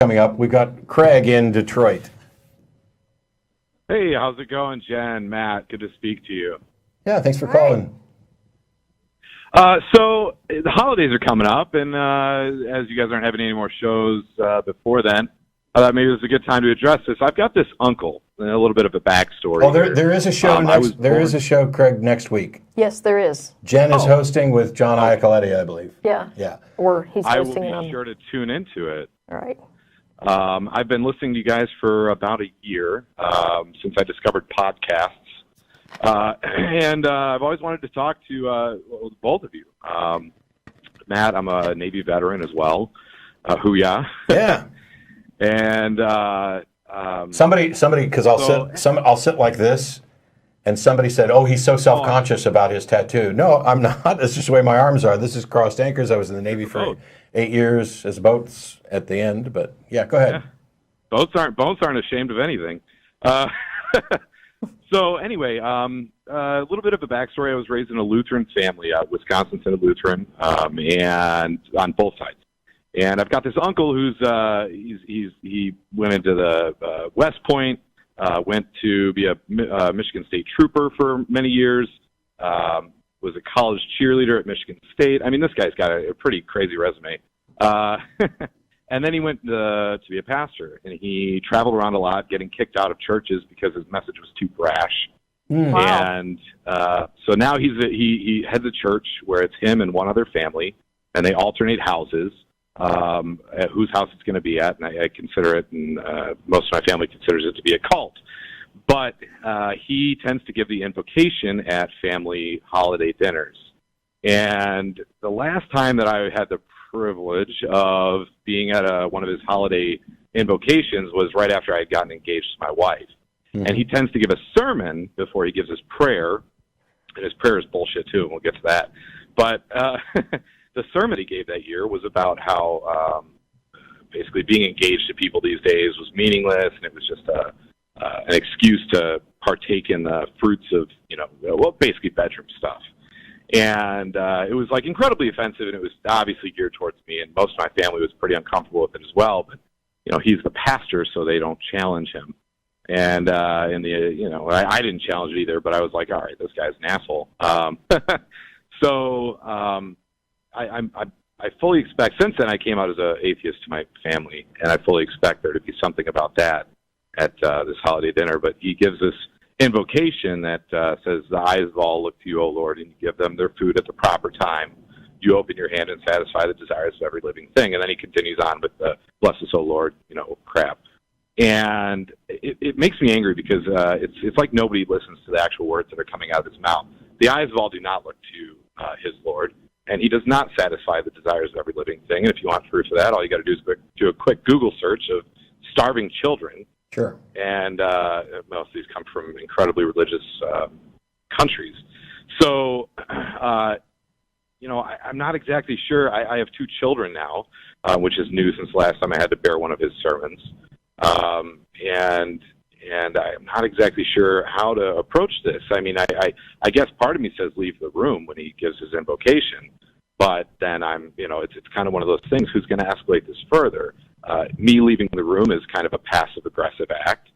Coming up, we've got Craig in Detroit. Hey, how's it going, Jen, Matt? Good to speak to you. Yeah, thanks for calling. So the holidays are coming up, and as you guys aren't having any more shows before then, I thought maybe it was a good time to address this. I've got this uncle, and a little bit of a backstory. Oh, there is a show There is a show, Craig, next week. Yes, there is. Jen is hosting with John Iacoletti, I believe. Yeah. Yeah. Or he's I hosting it will on. be sure to tune into it. All right. I've been listening to you guys for about a year since I discovered podcasts. And I've always wanted to talk to both of you. Matt, I'm a Navy veteran as well. Hoo-yah. Yeah. And somebody, because I'll sit like this, and somebody said, "Oh, he's so self-conscious about his tattoo." No, I'm not. That's just the way my arms are. This is crossed anchors. I was in the Navy for 8 years as boats at the end. But yeah, go ahead. Yeah. Boats aren't ashamed of anything. So anyway, a little bit of a backstory. I was raised in a Lutheran family. Wisconsin's in a Lutheran, and on both sides. And I've got this uncle who's he went into the West Point, went to be a Michigan State trooper for many years, was a college cheerleader at Michigan State. I mean, this guy's got a pretty crazy resume. And then he went to be a pastor, and he traveled around a lot, getting kicked out of churches because his message was too brash. Wow. And so now he heads a church where it's him and one other family, and they alternate houses. At whose house it's going to be at, and I consider it, and most of my family considers it to be a cult. But he tends to give the invocation at family holiday dinners. And the last time that I had the privilege of being at one of his holiday invocations was right after I had gotten engaged to my wife. Mm-hmm. And he tends to give a sermon before he gives his prayer, and his prayer is bullshit too, and we'll get to that. But the sermon he gave that year was about how basically being engaged to people these days was meaningless, and it was just an excuse to partake in the fruits of, basically bedroom stuff. And it was like incredibly offensive, and it was obviously geared towards me, and most of my family was pretty uncomfortable with it as well. But he's the pastor, so they don't challenge him. And I didn't challenge it either, but I was like, all right, this guy's an asshole. So I fully expect, since then I came out as an atheist to my family, and I fully expect there to be something about that at this holiday dinner. But he gives this invocation that says, "The eyes of all look to you, O Lord, and you give them their food at the proper time. You open your hand and satisfy the desires of every living thing." And then he continues on with the "Bless us, O Lord," crap. And it makes me angry because it's like nobody listens to the actual words that are coming out of his mouth. The eyes of all do not look to his Lord, and he does not satisfy the desires of every living thing. And if you want proof of that, all you got to do is do a quick Google search of starving children. Sure. And most of these come from incredibly religious countries. So, I'm not exactly sure. I have 2 children now, which is new since the last time I had to bear one of his sermons. And I'm not exactly sure how to approach this. I mean, I guess part of me says leave the room when he gives his invocation, but then it's kind of one of those things, who's going to escalate this further? Me leaving the room is kind of a passive-aggressive act,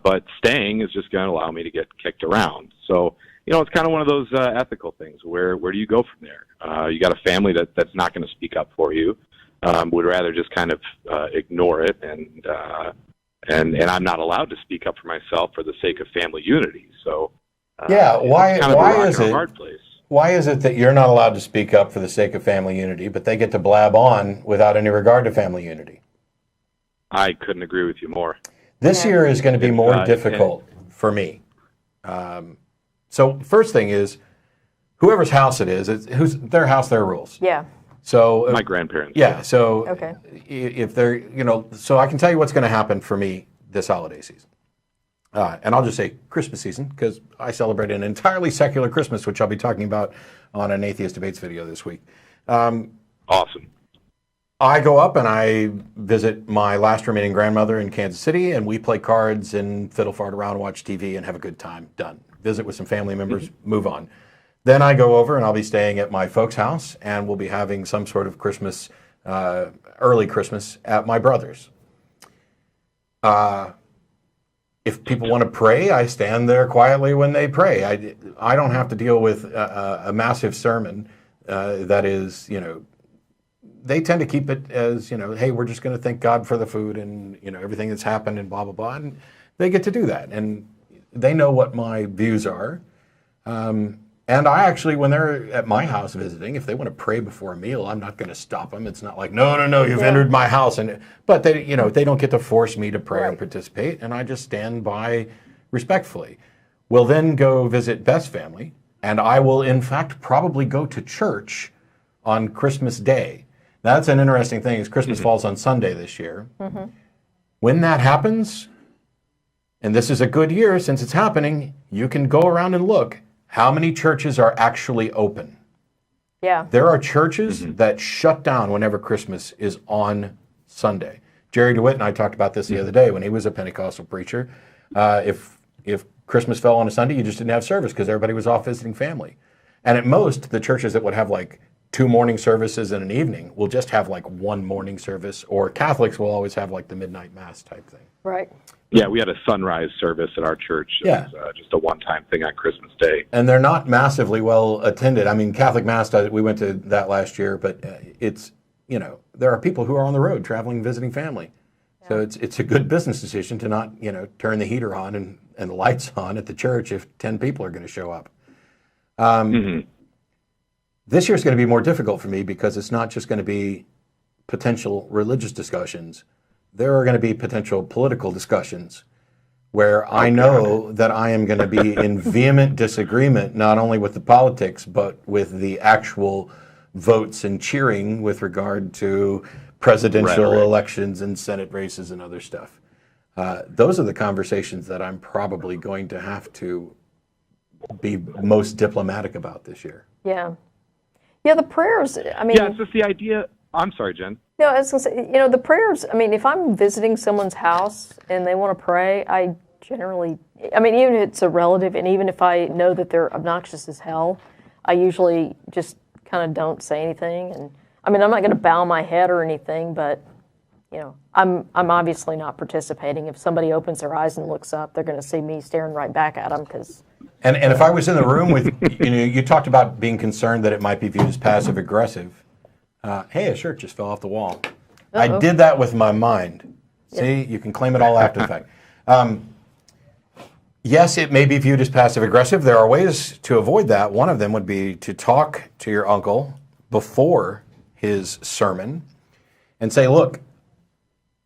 but staying is just going to allow me to get kicked around. So, it's kind of one of those ethical things. Where do you go from there? You got a family that's not going to speak up for you, would rather just kind of ignore it, and I'm not allowed to speak up for myself for the sake of family unity. So why is it hard place? Why is it that you're not allowed to speak up for the sake of family unity, but they get to blab on without any regard to family unity? I couldn't agree with you more. This year is going to be more difficult for me. So first thing is, whoever's house it is, who's their house, their rules. Yeah. So my grandparents. Yeah. So okay. If they're, so I can tell you what's going to happen for me this holiday season. And I'll just say Christmas season, because I celebrate an entirely secular Christmas, which I'll be talking about on an Atheist Debates video this week. Awesome. I go up and I visit my last remaining grandmother in Kansas City, and we play cards and fiddle fart around, watch TV, and have a good time. Done. Visit with some family members, move on. Then I go over and I'll be staying at my folks' house, and we'll be having some sort of Christmas, early Christmas at my brother's. If people want to pray, I stand there quietly when they pray. I don't have to deal with a massive sermon that is, they tend to keep it as, hey, we're just going to thank God for the food and, everything that's happened and blah, blah, blah. And they get to do that. And they know what my views are. And I actually, when they're at my house visiting, if they want to pray before a meal, I'm not going to stop them. It's not like, no, you've entered my house. But they, they don't get to force me to pray or participate, and I just stand by respectfully. We'll then go visit Beth's family, and I will, in fact, probably go to church on Christmas Day. Now, that's an interesting thing, is Christmas falls on Sunday this year. When that happens, and this is a good year since it's happening, you can go around and look. How many churches are actually open? Yeah. There are churches that shut down whenever Christmas is on Sunday. Jerry DeWitt and I talked about this the other day when he was a Pentecostal preacher. If Christmas fell on a Sunday, you just didn't have service because everybody was off visiting family. And at most, the churches that would have like 2 morning services and an evening will just have like 1 morning service, or Catholics will always have like the midnight mass type thing. Right. Yeah, we had a sunrise service at our church. It was just a one-time thing on Christmas Day. And they're not massively well attended. I mean, Catholic Mass, we went to that last year, but it's, there are people who are on the road traveling, visiting family. Yeah. So it's a good business decision to not, turn the heater on and the lights on at the church if 10 people are going to show up. This year's going to be more difficult for me because it's not just going to be potential religious discussions. There are going to be potential political discussions where I know that I am going to be in vehement disagreement, not only with the politics, but with the actual votes and cheering with regard to presidential elections and Senate races and other stuff. Those are the conversations that I'm probably going to have to be most diplomatic about this year. Yeah. Yeah, the prayers, I mean... Yeah, it's just the idea... I'm sorry, Jen. No, I was going to say, the prayers, I mean, if I'm visiting someone's house and they want to pray, I generally, even if it's a relative, and even if I know that they're obnoxious as hell, I usually just kind of don't say anything. And I'm not going to bow my head or anything, but, I'm obviously not participating. If somebody opens their eyes and looks up, they're going to see me staring right back at them because... And if I was in the room with, you talked about being concerned that it might be viewed as passive-aggressive. Hey, a shirt just fell off the wall. I did that with my mind. See, you can claim it all after the fact. Yes, it may be viewed as passive-aggressive. There are ways to avoid that. One of them would be to talk to your uncle before his sermon and say, look,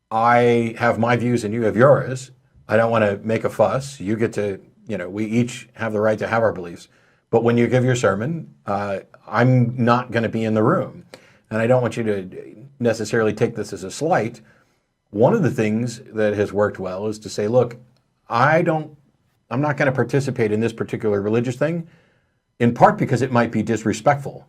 I have my views and you have yours. I don't want to make a fuss. You get to, we each have the right to have our beliefs. But when you give your sermon, I'm not going to be in the room. And I don't want you to necessarily take this as a slight. One of the things that has worked well is to say, look, I'm not going to participate in this particular religious thing, in part because it might be disrespectful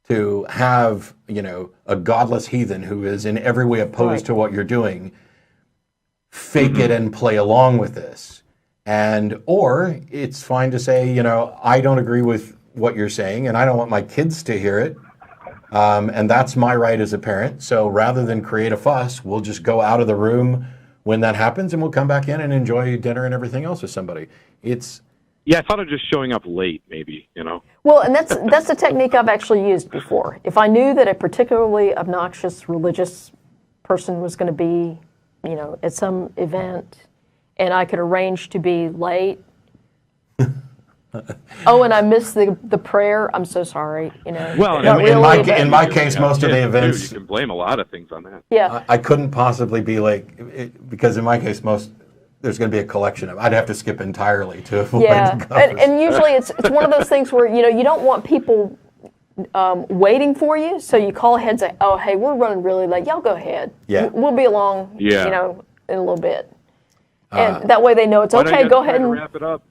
to have, a godless heathen who is in every way opposed to what you're doing, fake it and play along with this. Or it's fine to say, I don't agree with what you're saying and I don't want my kids to hear it. And that's my right as a parent. So rather than create a fuss, we'll just go out of the room when that happens and we'll come back in and enjoy dinner and everything else with somebody. Yeah, I thought of just showing up late, maybe, Well, and that's a technique I've actually used before. If I knew that a particularly obnoxious religious person was going to be, at some event and I could arrange to be late, and I missed the prayer. I'm so sorry. Well, in my case, most of the events you can blame a lot of things on that. Yeah, I couldn't possibly be late because in my case, there's going to be a collection of. I'd have to skip entirely to avoid the covers. And usually it's one of those things where you don't want people waiting for you, so you call ahead and say, "Oh, hey, we're running really late. Y'all go ahead. Yeah, we'll be along. In a little bit." And that way they know it's okay. Go ahead and wrap it up.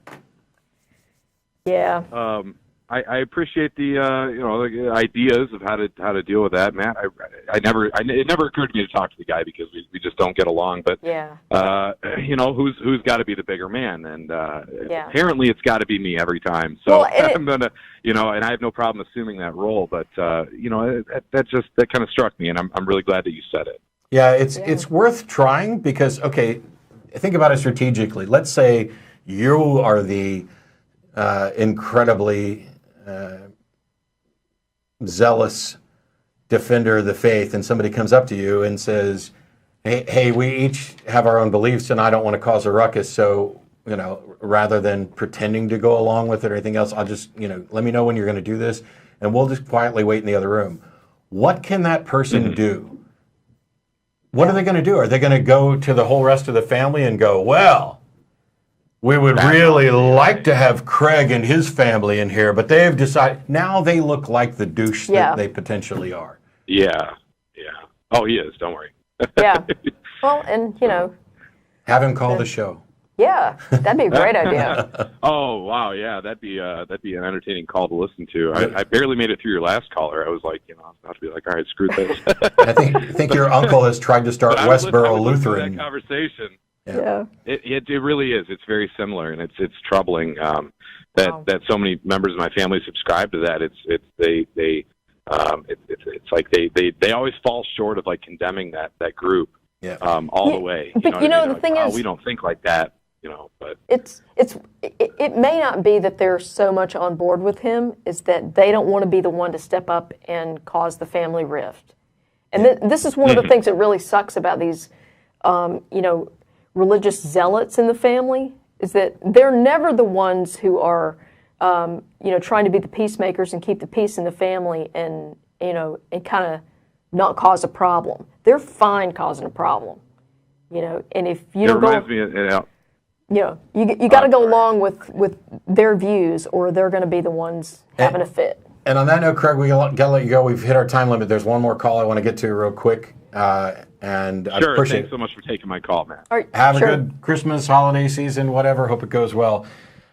Yeah. I appreciate the the ideas of how to deal with that, Matt. It never occurred to me to talk to the guy because we just don't get along. But who's got to be the bigger man? And apparently it's got to be me every time. So I'm gonna and I have no problem assuming that role. But that kind of struck me, and I'm really glad that you said it. Yeah, it's worth trying because, okay, think about it strategically. Let's say you are the incredibly zealous defender of the faith, and somebody comes up to you and says, hey, we each have our own beliefs, and I don't want to cause a ruckus, so, rather than pretending to go along with it or anything else, I'll just, let me know when you're going to do this, and we'll just quietly wait in the other room. What can that person do? What are they going to do? Are they going to go to the whole rest of the family and go, well, we would really like to have Craig and his family in here, but they've decided, now they look like the douche that they potentially are. Yeah. Oh, he is, don't worry. Yeah. Well, and, have him call the show. Yeah, that'd be a great idea. Oh, wow, yeah, that'd be an entertaining call to listen to. I barely made it through your last caller. I was like, I was about to be like, all right, screw this. I think your uncle has tried to start Westboro Lutheran. That conversation. Yeah. It really is. It's very similar, and it's troubling that so many members of my family subscribe to that. It's like they always fall short of like condemning that group all the way. But the thing is, we don't think like that. But it may not be that they're so much on board with him, is that they don't want to be the one to step up and cause the family rift. And this is one of the things that really sucks about these, religious zealots in the family, is that they're never the ones who are, trying to be the peacemakers and keep the peace in the family and kind of not cause a problem. They're fine causing a problem, and if you don't go... you got to go along with their views, or they're going to be the ones having a fit. And on that note, Craig, we got to let you go. We've hit our time limit. There's one more call I want to get to real quick. And I appreciate Thanks so much for taking my call, man. Have a good Christmas, holiday season, whatever. Hope it goes well.